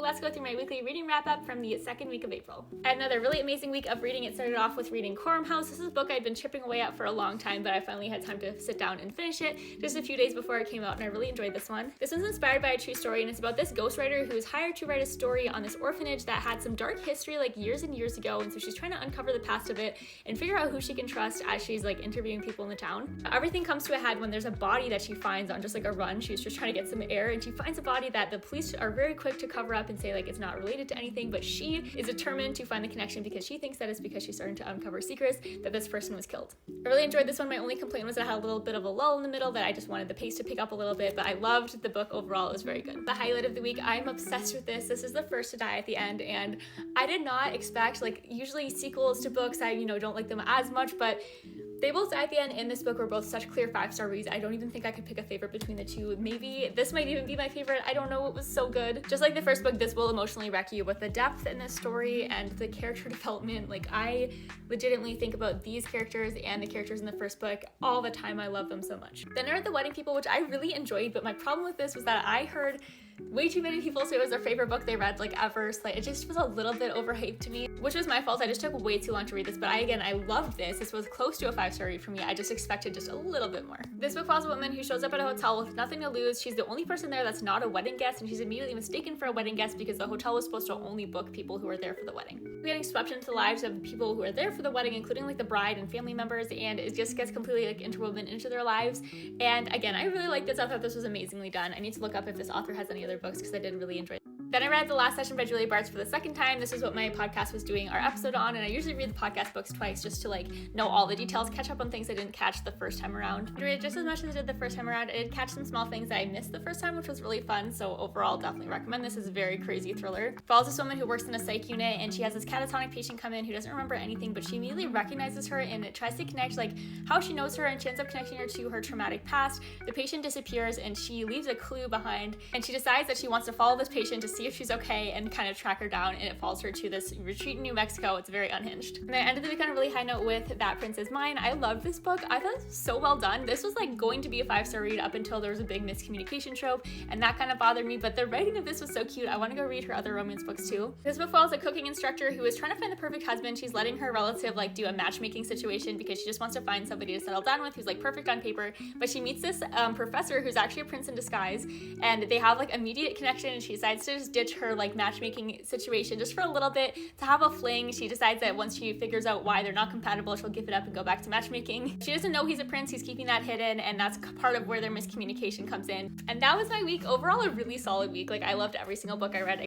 let's go through my weekly reading wrap-up from the second week of April. I had another really amazing week of reading. It started off with reading Cororum House. This is a book I'd been chipping away at for a long time, but I finally had time to sit down and finish it just a few days before it came out, and I really enjoyed this one. This one's inspired by a true story, and it's about this ghostwriter who was hired to write a story on this orphanage that had some dark history like years and years ago, and so she's trying to uncover the past of it and figure out who she can trust as she's like interviewing people in the town. Everything comes to a head when there's a body that she finds on just like a run. She's just trying to get some air, and she finds a body that the police are very quick to cover up and say like it's not related to anything, but she is determined to find the connection because she thinks that it's because she's starting to uncover secrets that this person was killed. I really enjoyed this one. My only complaint was that it had a little bit of a lull in the middle that I just wanted the pace to pick up a little bit, but I loved the book overall. It was very good. The highlight of the week, I'm obsessed with this. This is The First to Die at the End, and I did not expect, like usually sequels to books, I don't like them as much, but they both die at the end in this book were both such clear 5-star reads. I don't even think I could pick a favorite between the two. Maybe this might even be my favorite. I don't know. It was so good. Just like the first book, this will emotionally wreck you with the depth in this story and the character development. Like I legitimately think about these characters and the characters in the first book all the time. I love them so much. Then I read The Wedding People, which I really enjoyed, but my problem with this was that I heard way too many people say it was their favorite book they read like ever. So like, it just was a little bit overhyped to me, which was my fault. I just took way too long to read this, but I loved this. This was close to a 5-star read for me. I just expected just a little bit more. This book follows a woman who shows up at a hotel with nothing to lose. She's the only person there that's not a wedding guest, and she's immediately mistaken for a wedding guest because the hotel was supposed to only book people who are there for the wedding. We're getting swept into the lives of people who are there for the wedding, including like the bride and family members, and it just gets completely like interwoven into their lives. And again, I really liked this. I thought this was amazingly done. I need to look up if this author has any other books because I did really enjoy it. Then I read The Last Session by Julia Bartz for the second time. This is what my podcast was doing our episode on, and I usually read the podcast books twice just to like know all the details, catch up on things I didn't catch the first time around. I read it just as much as I did the first time around. I did catch some small things that I missed the first time, which was really fun, so overall definitely recommend this. It's a very crazy thriller. It follows this woman who works in a psych unit, and she has this catatonic patient come in who doesn't remember anything, but she immediately recognizes her and it tries to connect like how she knows her, and she ends up connecting her to her traumatic past. The patient disappears and she leaves a clue behind, and she decides that she wants to follow this patient to see if she's okay and kind of track her down, and it follows her to this retreat in New Mexico. It's very unhinged. And I ended the week on a really high note with That Prince Is Mine. I loved this book. I thought it was so well done. This was like going to be a 5-star read up until there was a big miscommunication trope, and that kind of bothered me, but the writing of this was so cute. I want to go read her other romance books too. This book follows a cooking instructor who is trying to find the perfect husband. She's letting her relative like do a matchmaking situation because she just wants to find somebody to settle down with who's like perfect on paper, but she meets this professor who's actually a prince in disguise, and they have like immediate connection, and she decides to just ditch her like matchmaking situation just for a little bit to have a fling. She decides that once she figures out why they're not compatible, she'll give it up and go back to matchmaking. She doesn't know he's a prince. He's keeping that hidden, and that's part of where their miscommunication comes in. And that was my week. Overall, a really solid week. Like I loved every single book I read.